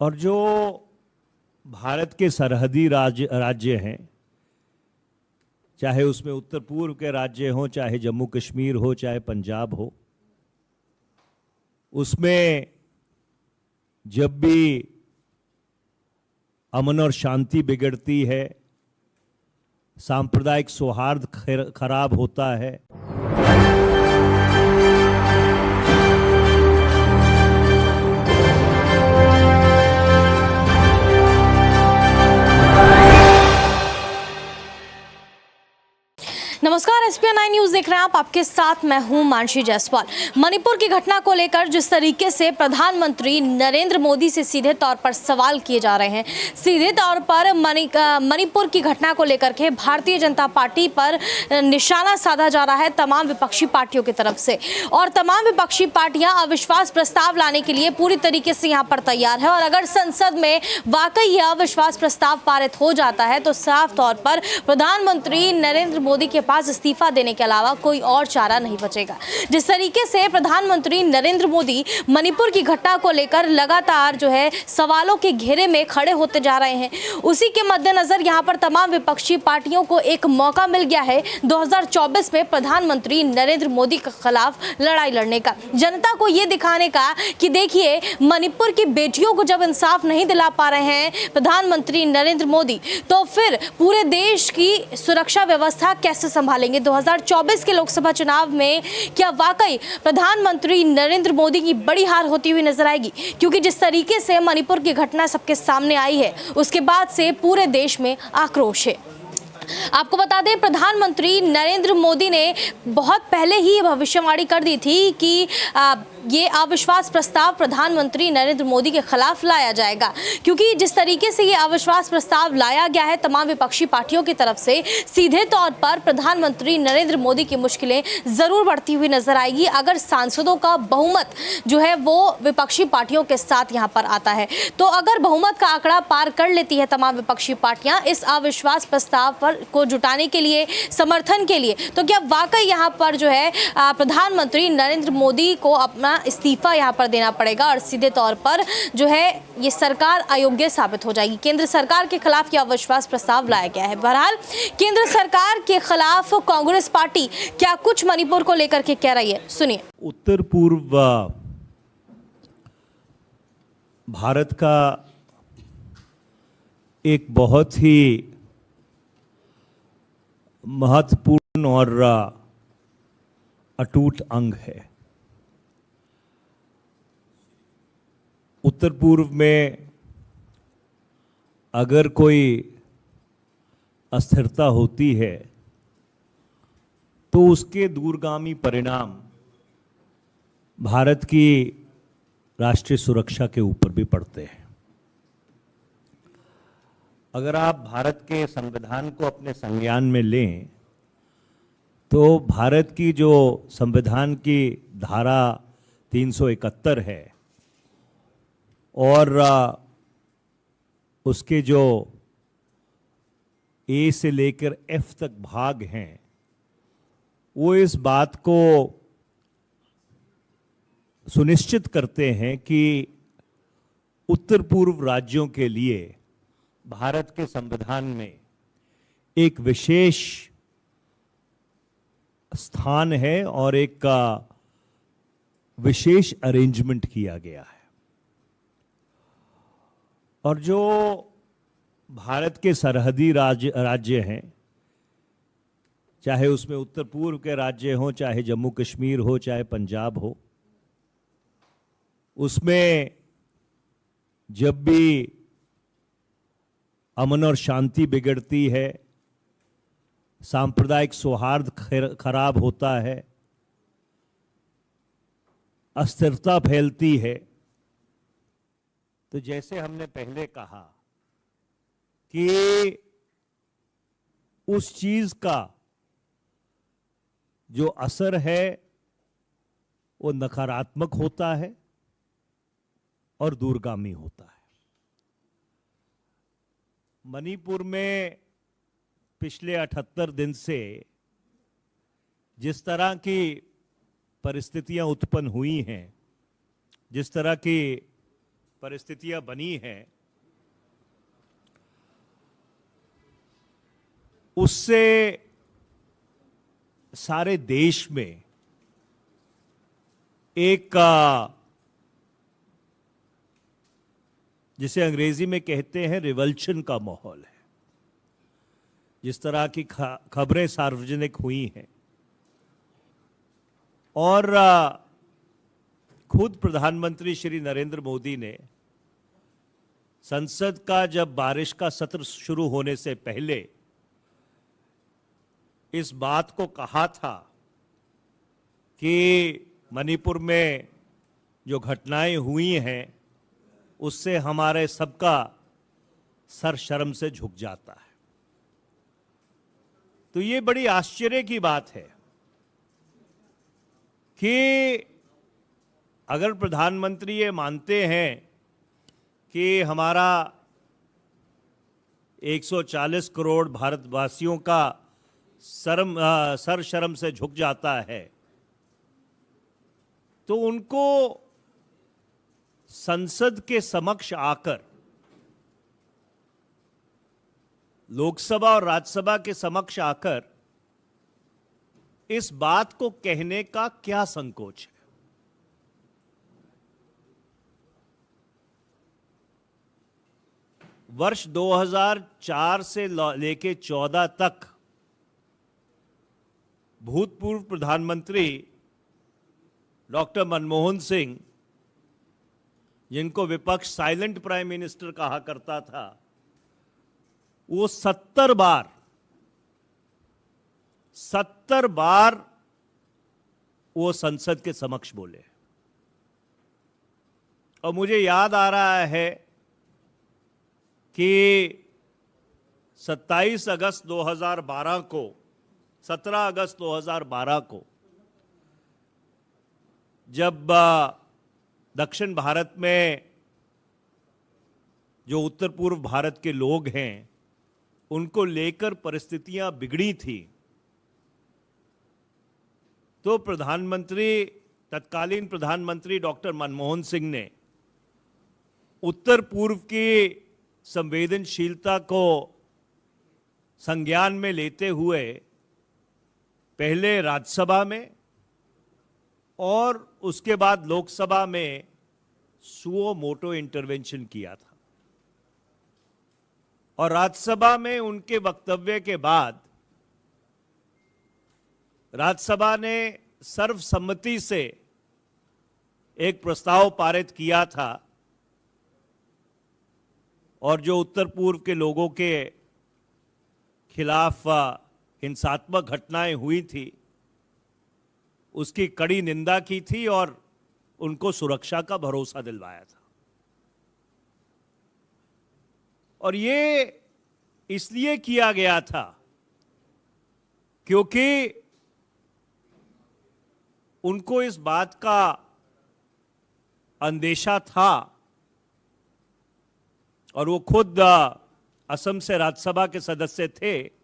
और जो भारत के सरहदी राज्य हैं, चाहे उसमें उत्तर पूर्व के राज्य हों, चाहे जम्मू कश्मीर हो, चाहे पंजाब हो, उसमें जब भी अमन और शांति बिगड़ती है, सांप्रदायिक सौहार्द खराब होता है, नमस्कार, SPN9 न्यूज देख रहे हैं आप। आपके साथ मैं हूं मानसी जायसवाल। मणिपुर की घटना को लेकर जिस तरीके से प्रधानमंत्री नरेंद्र मोदी से सीधे तौर पर सवाल किए जा रहे हैं, सीधे तौर पर मणिपुर की घटना को लेकर के भारतीय जनता पार्टी पर निशाना साधा जा रहा है तमाम विपक्षी पार्टियों की तरफ से। और तमाम विपक्षी पार्टियां अविश्वास प्रस्ताव लाने के लिए पूरी तरीके से यहां पर तैयार है। और अगर संसद में वाकई यह अविश्वास प्रस्ताव पारित हो जाता है तो साफ तौर पर प्रधानमंत्री नरेंद्र मोदी के पास इस्तीफा देने के अलावा कोई और चारा नहीं बचेगा। जिस तरीके से प्रधानमंत्री नरेंद्र मोदी मणिपुर की घटना को लेकर लगातार जो है सवालों के घेरे में खड़े होते जा रहे हैं, उसी के मद्देनजर यहां पर तमाम विपक्षी पार्टियों को एक मौका मिल गया है 2024 में प्रधानमंत्री नरेंद्र मोदी के खिलाफ लड़ाई लड़ने का, जनता को यह दिखाने का कि देखिए मणिपुर की बेटियों को जब इंसाफ नहीं दिला पा रहे हैं प्रधानमंत्री नरेंद्र मोदी, तो फिर पूरे देश की सुरक्षा व्यवस्था कैसे संभालेंगे। 2024 के लोकसभा चुनाव में क्या वाकई प्रधानमंत्री नरेंद्र मोदी की बड़ी हार होती हुई नजर आएगी, क्योंकि जिस तरीके से मणिपुर की घटना सबके सामने आई है उसके बाद से पूरे देश में आक्रोश है। आपको बता दें, प्रधानमंत्री नरेंद्र मोदी ने बहुत पहले ही भविष्यवाणी कर दी थी कि ये अविश्वास प्रस्ताव प्रधानमंत्री नरेंद्र मोदी के खिलाफ लाया जाएगा, क्योंकि जिस तरीके से ये अविश्वास प्रस्ताव लाया गया है तमाम विपक्षी पार्टियों की तरफ से, सीधे तौर पर प्रधानमंत्री नरेंद्र मोदी की मुश्किलें जरूर बढ़ती हुई नजर आएगी अगर सांसदों का बहुमत जो है वो विपक्षी पार्टियों के साथ यहाँ पर आता है। तो अगर बहुमत का आंकड़ा पार कर लेती है तमाम विपक्षी पार्टियां इस अविश्वास प्रस्ताव पर को जुटाने के लिए, समर्थन के लिए, तो क्या वाकई यहाँ पर जो है प्रधानमंत्री नरेंद्र मोदी को अपना इस्तीफा यहाँ पर देना पड़ेगा और सीधे तौर पर जो है ये सरकार अयोग्य साबित हो जाएगी। केंद्र सरकार के खिलाफ यह अविश्वास प्रस्ताव लाया गया है। बहरहाल केंद्र सरकार के खिलाफ कांग्रेस पार्टी क्या कुछ मणिपुर को लेकर के कह रही है, सुनिए। उत्तर पूर्व भारत का एक बहुत ही महत्वपूर्ण और अटूट अंग है। उत्तर पूर्व में अगर कोई अस्थिरता होती है तो उसके दूरगामी परिणाम भारत की राष्ट्रीय सुरक्षा के ऊपर भी पड़ते हैं। अगर आप भारत के संविधान को अपने संज्ञान में लें तो भारत की जो संविधान की धारा 371 है और उसके जो ए से लेकर एफ तक भाग हैं, वो इस बात को सुनिश्चित करते हैं कि उत्तर पूर्व राज्यों के लिए भारत के संविधान में एक विशेष स्थान है और एक विशेष अरेंजमेंट किया गया है। और जो भारत के सरहदी राज्य हैं, चाहे उसमें उत्तर पूर्व के राज्य हों, चाहे जम्मू कश्मीर हो, चाहे पंजाब हो, उसमें जब भी अमन और शांति बिगड़ती है, सांप्रदायिक सौहार्द खराब होता है, अस्थिरता फैलती है, तो जैसे हमने पहले कहा कि उस चीज का जो असर है वो नकारात्मक होता है और दूरगामी होता है। मणिपुर में पिछले 78 दिन से जिस तरह की परिस्थितियां उत्पन्न हुई हैं, जिस तरह की परिस्थितियां बनी हैं, उससे सारे देश में एक जिसे अंग्रेजी में कहते हैं रिवल्शन का माहौल है। जिस तरह की खबरें सार्वजनिक हुई हैं और खुद प्रधानमंत्री श्री नरेंद्र मोदी ने संसद का जब बारिश का सत्र शुरू होने से पहले इस बात को कहा था कि मणिपुर में जो घटनाएं हुई हैं उससे हमारे सबका सर शर्म से झुक जाता है। तो ये बड़ी आश्चर्य की बात है कि अगर प्रधानमंत्री ये मानते हैं कि हमारा 140 करोड़ भारतवासियों का सर शर्म से झुक जाता है, तो उनको संसद के समक्ष आकर, लोकसभा और राज्यसभा के समक्ष आकर इस बात को कहने का क्या संकोच है? वर्ष 2004 से लेके 14 तक भूतपूर्व प्रधानमंत्री डॉक्टर मनमोहन सिंह, जिनको विपक्ष साइलेंट प्राइम मिनिस्टर कहा करता था, वो 70 बार वो संसद के समक्ष बोले। और मुझे याद आ रहा है कि 27 अगस्त 2012 को 17 अगस्त 2012 को जब दक्षिण भारत में जो उत्तर पूर्व भारत के लोग हैं उनको लेकर परिस्थितियां बिगड़ी थी, तो तत्कालीन प्रधानमंत्री डॉक्टर मनमोहन सिंह ने उत्तर पूर्व की संवेदनशीलता को संज्ञान में लेते हुए पहले राज्यसभा में और उसके बाद लोकसभा में सुओ मोटो इंटरवेंशन किया था। और राज्यसभा में उनके वक्तव्य के बाद राज्यसभा ने सर्वसम्मति से एक प्रस्ताव पारित किया था और जो उत्तर पूर्व के लोगों के खिलाफ हिंसात्मक घटनाएं हुई थी उसकी कड़ी निंदा की थी और उनको सुरक्षा का भरोसा दिलवाया था। और ये इसलिए किया गया था क्योंकि उनको इस बात का अंदेशा था, और वो खुद असम से राज्यसभा के सदस्य थे,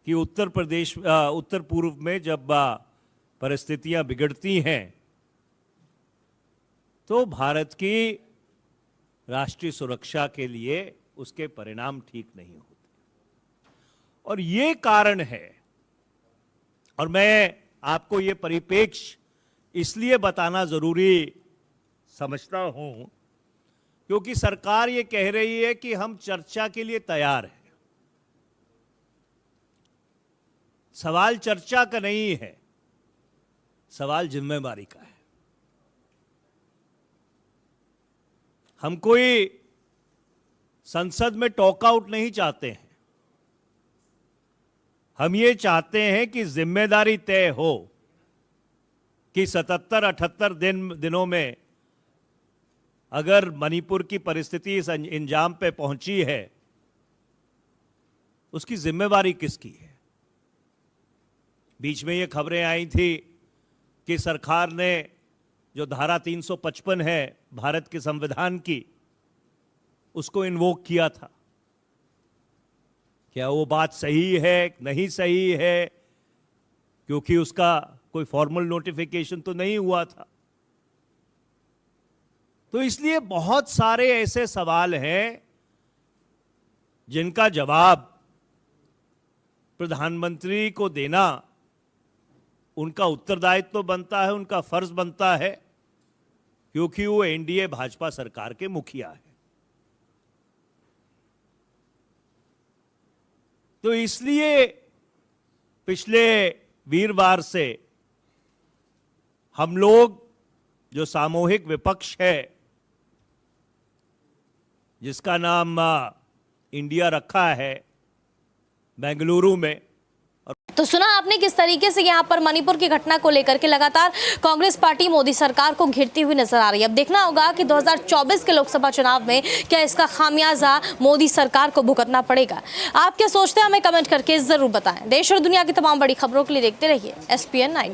कि उत्तर पूर्व में जब परिस्थितियां बिगड़ती हैं तो भारत की राष्ट्रीय सुरक्षा के लिए उसके परिणाम ठीक नहीं होते। और ये कारण है, और मैं आपको ये परिप्रेक्ष्य इसलिए बताना जरूरी समझता हूं क्योंकि सरकार ये कह रही है कि हम चर्चा के लिए तैयार हैं। सवाल चर्चा का नहीं है, सवाल जिम्मेदारी का है। हम कोई संसद में टॉक आउट नहीं चाहते हैं, हम ये चाहते हैं कि जिम्मेदारी तय हो कि 77-78 दिनों में अगर मणिपुर की परिस्थिति इस इंजाम पे पहुंची है, उसकी जिम्मेवारी किसकी है? बीच में ये खबरें आई थी कि सरकार ने जो धारा 355 है भारत के संविधान की, उसको इन्वोक किया था। क्या वो बात सही है, नहीं सही है? क्योंकि उसका कोई फॉर्मल नोटिफिकेशन तो नहीं हुआ था। तो इसलिए बहुत सारे ऐसे सवाल हैं जिनका जवाब प्रधानमंत्री को देना उनका उत्तरदायित्व बनता है, उनका फर्ज बनता है, क्योंकि वो एनडीए भाजपा सरकार के मुखिया है। तो इसलिए पिछले वीरवार से हम लोग जो सामूहिक विपक्ष है, जिसका नाम इंडिया रखा है बेंगलुरु में। तो सुना आपने किस तरीके से यहाँ पर मणिपुर की घटना को लेकर के लगातार कांग्रेस पार्टी मोदी सरकार को घेरती हुई नजर आ रही है। अब देखना होगा कि 2024 के लोकसभा चुनाव में क्या इसका खामियाजा मोदी सरकार को भुगतना पड़ेगा। आप क्या सोचते हैं, हमें कमेंट करके जरूर बताएं। देश और दुनिया की तमाम बड़ी खबरों के लिए देखते रहिए SPN 9।